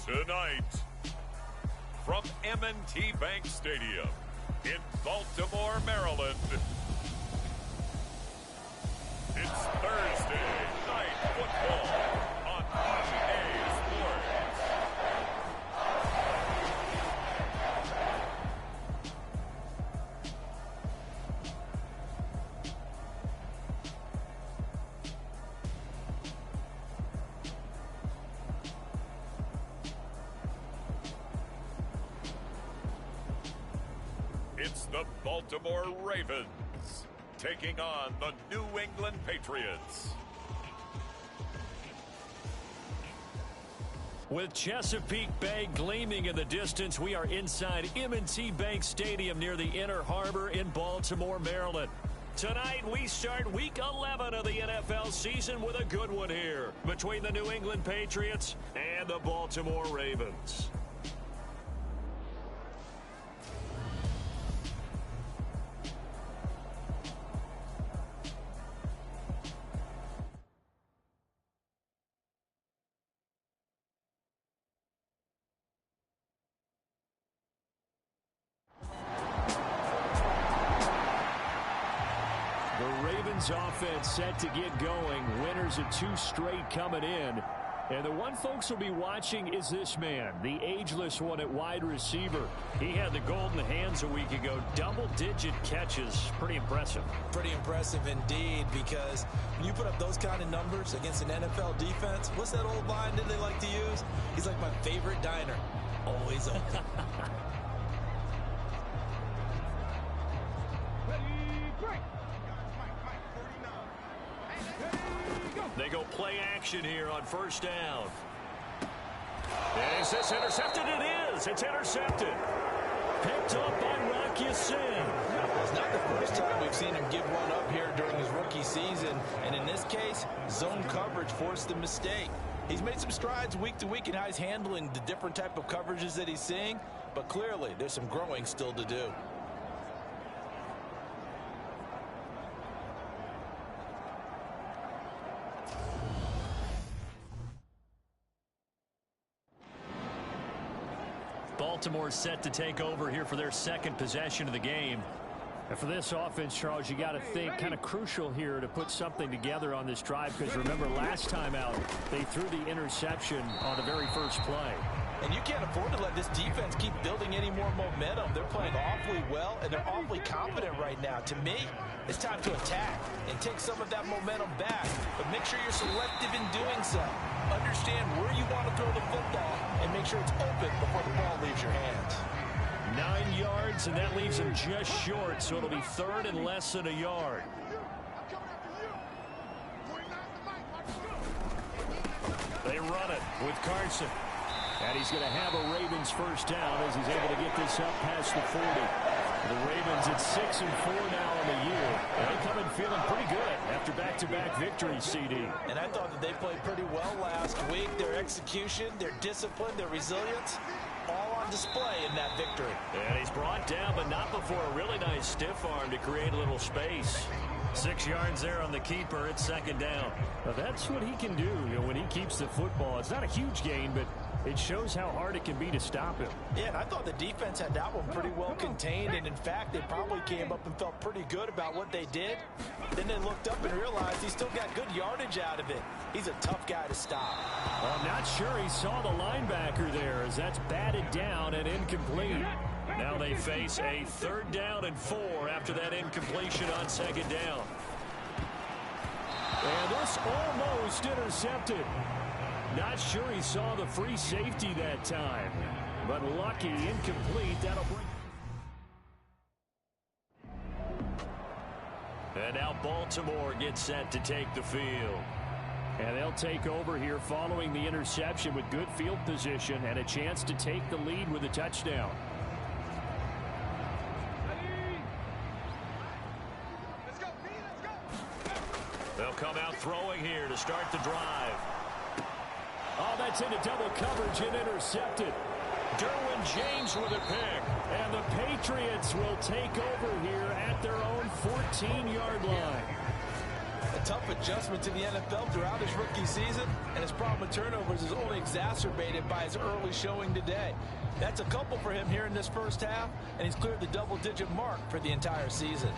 Tonight, from M&T Bank Stadium in Baltimore, Maryland, it's Thursday Night Football on EA Sports. It's the Baltimore Ravens taking on the New England Patriots. With Chesapeake Bay gleaming in the distance, we are inside M&T Bank Stadium near the Inner Harbor in Baltimore, Maryland. Tonight, we start Week 11 of the NFL season with a good one here between the New England Patriots and the Baltimore Ravens. Offense set to get going. Winners of 2 straight coming in. And the one folks will be watching is this man, the ageless one at wide receiver. He had the golden hands a week ago. Double-digit catches. Pretty impressive. Pretty impressive indeed, because when you put up those kind of numbers against an NFL defense, what's that old line that they like to use? He's like my favorite diner. Always open. They go play action here on first down. Is this intercepted? It is. It's intercepted. Picked up by Rock Ya-Sin. It's not the first time we've seen him give one up here during his rookie season. And in this case, zone coverage forced the mistake. He's made some strides week to week in how he's handling the different type of coverages that he's seeing. But clearly, there's some growing still to do. Baltimore set to take over here for their second possession of the game. And for this offense, Charles, you got to think kind of crucial here to put something together on this drive, because remember last time out they threw the interception on the very first play. And you can't afford to let this defense keep building any more momentum. They're playing awfully well, and they're awfully confident right now. To me, it's time to attack and take some of that momentum back. But make sure you're selective in doing so. Understand where you want to throw the football and make sure it's open before the ball leaves your hands. 9 yards, and that leaves him just short, so it'll be third and less than a yard. They run it with Carson. And he's going to have a Ravens first down as he's able to get this up past the 40. The Ravens at 6-4 now in the year. They come in feeling pretty good after back-to-back victories, CD. And I thought that they played pretty well last week. Their execution, their discipline, their resilience, all on display in that victory. And he's brought down, but not before a really nice stiff arm to create a little space. 6 yards there on the keeper. It's second down. Now that's what he can do, when he keeps the football. It's not a huge gain, but it shows how hard it can be to stop him. Yeah, and I thought the defense had that one pretty well contained, and in fact, they probably came up and felt pretty good about what they did. Then they looked up and realized he still got good yardage out of it. He's a tough guy to stop. I'm not sure he saw the linebacker there, as that's batted down and incomplete. Now they face a 3rd down and 4 after that incompletion on second down. And this almost intercepted. Not sure he saw the free safety that time, but lucky, incomplete. That'll bring. And now Baltimore gets set to take the field. And they'll take over here following the interception with good field position and a chance to take the lead with a touchdown. They'll come out throwing here to start the drive. Oh, that's into double coverage and intercepted. Derwin James with a pick. And the Patriots will take over here at their own 14-yard line. tough adjustment to the NFL throughout his rookie season, and his problem with turnovers is only exacerbated by his early showing today. That's a couple for him here in this first half, and he's cleared the double-digit mark for the entire season.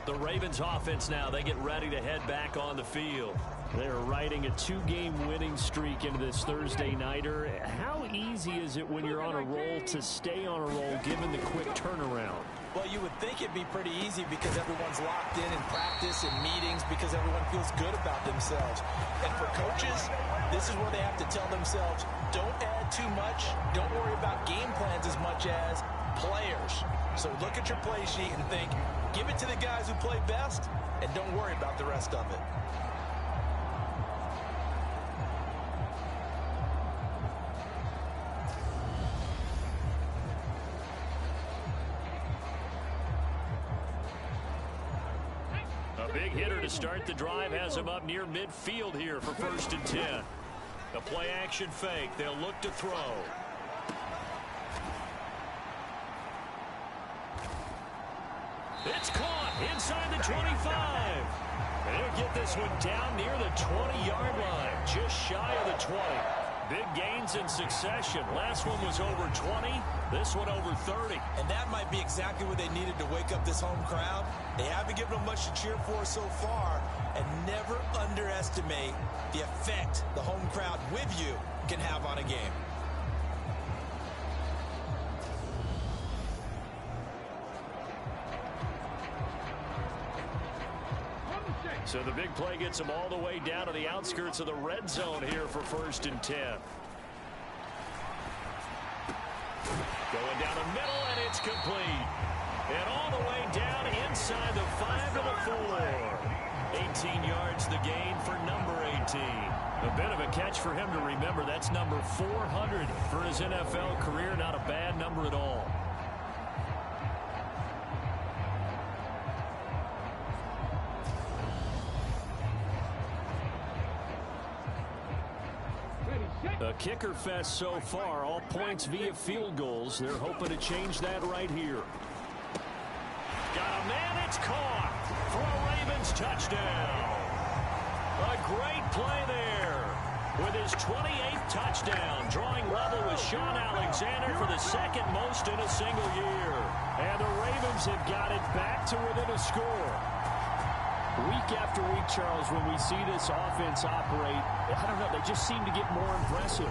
The Ravens offense now, they get ready to head back on the field. They're riding a 2-game winning streak into this Thursday nighter. How easy is it when you're on a roll to stay on a roll given the quick turnaround? Well, you would think it'd be pretty easy because everyone's locked in practice and meetings because everyone feels good about themselves. And for coaches, this is where they have to tell themselves, don't add too much, don't worry about game plans as much as players. So look at your play sheet and think, give it to the guys who play best, and don't worry about the rest of it. A big hitter to start the drive has him up near midfield here for 1st and 10. The play action fake. They'll look to throw. It's caught inside the 25. They'll get this one down near the 20-yard line, just shy of the 20. Big gains in succession. Last one was over 20. This one over 30. And that might be exactly what they needed to wake up this home crowd. They haven't given them much to cheer for so far. And never underestimate the effect the home crowd with you can have on a game. So the big play gets them all the way down to the outskirts of the red zone here for 1st and 10. Going down the middle, and it's complete. And all the way down inside the 5 to the 4. 18 yards the gain for number 18. A bit of a catch for him to remember. That's number 400 for his NFL career. Not a bad number at all. A kicker fest so far, all points via field goals. They're hoping to change that right here. Got a man, it's caught for a Ravens touchdown. A great play there with his 28th touchdown, drawing level with Sean Alexander for the 2nd most in a single year. And the Ravens have got it back to within a score. Week after week, Charles, when we see this offense operate, I don't know, they just seem to get more impressive.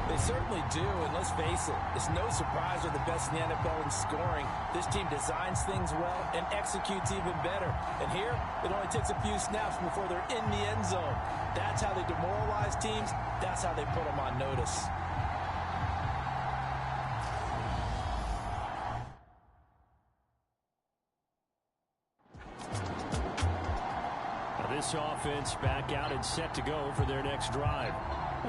They certainly do, and let's face it, it's no surprise they're the best in the NFL in scoring. This team designs things well and executes even better. And here, it only takes a few snaps before they're in the end zone. That's how they demoralize teams. That's how they put them on notice. This offense back out and set to go for their next drive.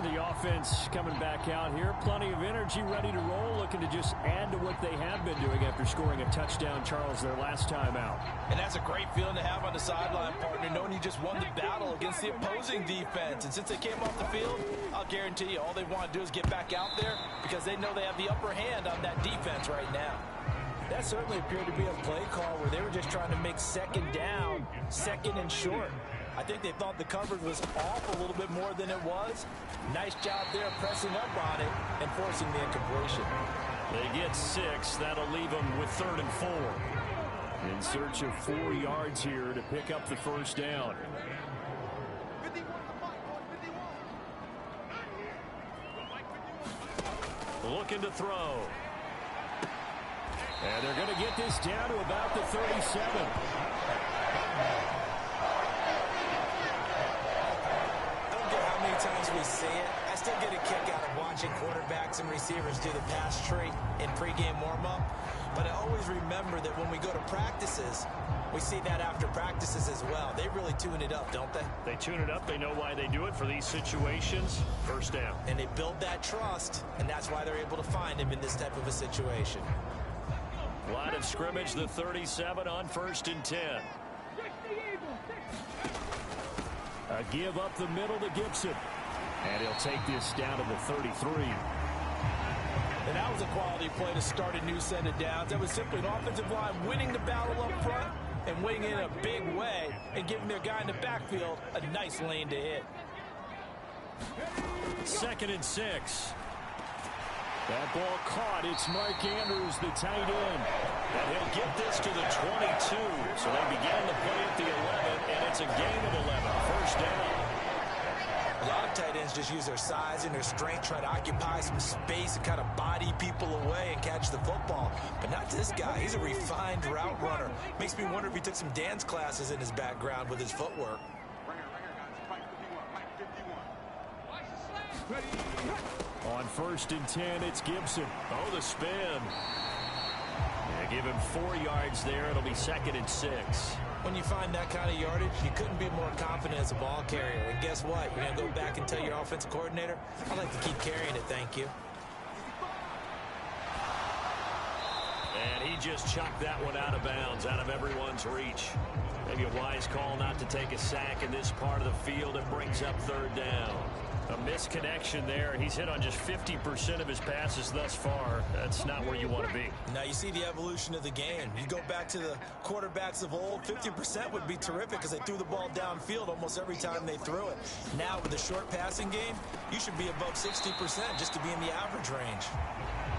The offense coming back out here. Plenty of energy, ready to roll, looking to just add to what they have been doing after scoring a touchdown, Charles, their last time out. And that's a great feeling to have on the sideline, partner, knowing you just won the battle against the opposing defense. And since they came off the field, I'll guarantee you all they want to do is get back out there because they know they have the upper hand on that defense right now. That certainly appeared to be a play call where they were just trying to make 2nd down, 2nd and short. I think they thought the coverage was off a little bit more than it was. Nice job there pressing up on it and forcing the incompletion. They get 6. That'll leave them with 3rd and 4. In search of 4 yards here to pick up the 1st down. Looking to throw. And they're going to get this down to about the 37. Times we see it, I still get a kick out of watching quarterbacks and receivers do the pass tree in pregame warm-up. But I always remember that when we go to practices, we see that after practices as well. They really tune it up, don't they? They tune it up. They know why they do it for these situations. First down. And they build that trust, and that's why they're able to find him in this type of a situation. Line of scrimmage, the 37 on 1st and 10. A give up the middle to Gibson. And he'll take this down to the 33. And that was a quality play to start a new set of downs. That was simply an offensive line winning the battle up front and winning it in a big way and giving their guy in the backfield a nice lane to hit. 2nd and 6. That ball caught. It's Mark Andrews, the tight end. And he'll get this to the 22. So they began the play at the 11, and it's a gain of 11. First down. A lot of tight ends just use their size and their strength, try to occupy some space and kind of body people away and catch the football. But not this guy. He's a refined route runner. Makes me wonder if he took some dance classes in his background with his footwork. On 1st and 10, it's Gibson. Oh, the spin. Yeah, give him 4 yards there. It'll be 2nd and 6. When you find that kind of yardage, you couldn't be more confident as a ball carrier. And guess what? You're going to go back and tell your offensive coordinator, I'd like to keep carrying it, thank you. And he just chucked that one out of bounds, out of everyone's reach. Maybe a wise call not to take a sack in this part of the field. It brings up 3rd down. A misconnection there. He's hit on just 50% of his passes thus far. That's not where you want to be. Now you see the evolution of the game. You go back to the quarterbacks of old, 50% would be terrific because they threw the ball downfield almost every time they threw it. Now with the short passing game, you should be above 60% just to be in the average range.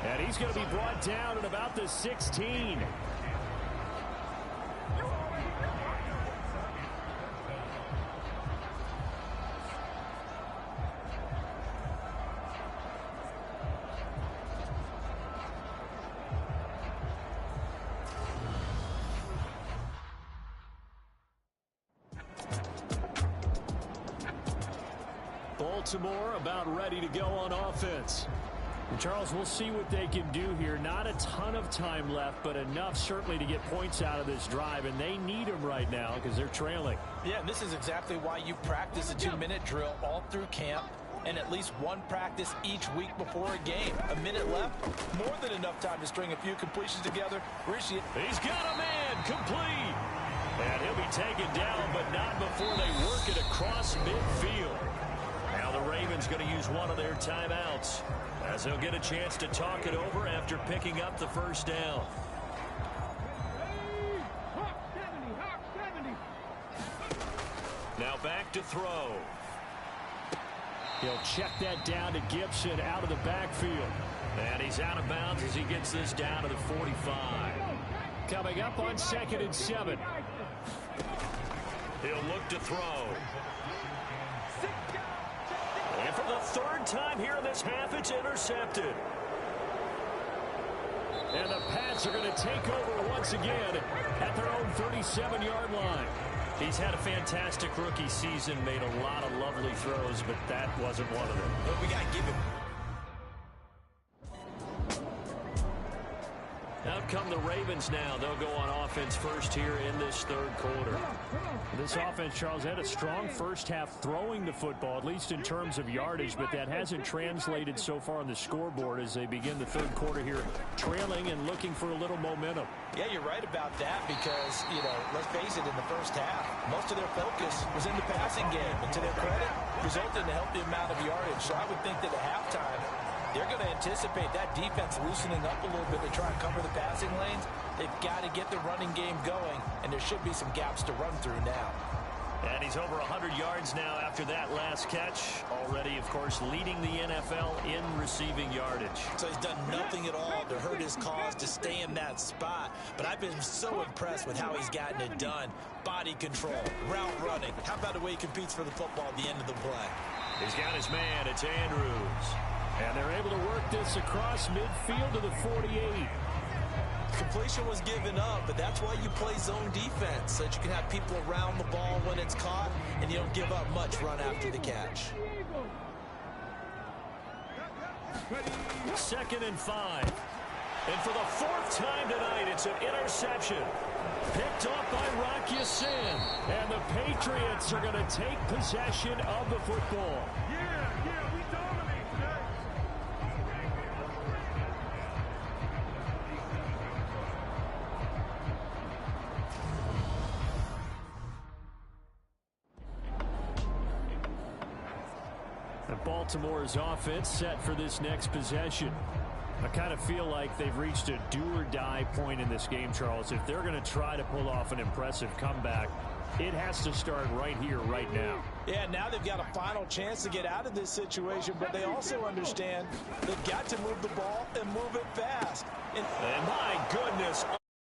And he's going to be brought down at about the 16. Baltimore about ready to go on offense. And Charles, we'll see what they can do here. Not a ton of time left, but enough certainly to get points out of this drive, and they need them right now because they're trailing. Yeah, and this is exactly why you practice a 2-minute drill all through camp and at least one practice each week before a game. A minute left, more than enough time to string a few completions together. Rishi. He's got a man complete. And he'll be taken down, but not before they work it across midfield. Now the Ravens going to use one of their timeouts as they'll get a chance to talk it over after picking up the 1st down. Now back to throw. He'll check that down to Gibson out of the backfield. And he's out of bounds as he gets this down to the 45. Coming up on 2nd and 7. He'll look to throw. And for the 3rd time here in this half, it's intercepted. And the Pats are going to take over once again at their own 37-yard line. He's had a fantastic rookie season, made a lot of lovely throws, but that wasn't one of them. Well, we got to give him. Out come the Ravens now. They'll go on offense first here in this 3rd quarter. This offense, Charles, had a strong first half throwing the football, at least in terms of yardage, but that hasn't translated so far on the scoreboard as they begin the 3rd quarter here, trailing and looking for a little momentum. Yeah, you're right about that because, you know, let's face it, in the first half, most of their focus was in the passing game. And to their credit, resulted in a healthy amount of yardage. So I would think that at halftime, they're going to anticipate that defense loosening up a little bit to try and cover the passing lanes. They've got to get the running game going, and there should be some gaps to run through now. And he's over 100 yards now after that last catch. Already, of course, leading the NFL in receiving yardage. So he's done nothing at all to hurt his cause, to stay in that spot. But I've been so impressed with how he's gotten it done. Body control, route running. How about the way he competes for the football at the end of the play? He's got his man. It's Andrews. And they're able to work this across midfield to the 48. completion was given up, but that's why you play zone defense, so that you can have people around the ball when it's caught, and you don't give up much run after the catch. 2nd and 5. And for the 4th time tonight, it's an interception. Picked off by Rock Ya-Sin. And the Patriots are going to take possession of the football. We dominate today. And Baltimore's offense set for this next possession. I kind of feel like they've reached a do-or-die point in this game, Charles. If they're going to try to pull off an impressive comeback, it has to start right here, right now. Yeah, now they've got a final chance to get out of this situation, but they also understand they've got to move the ball and move it fast. And my goodness.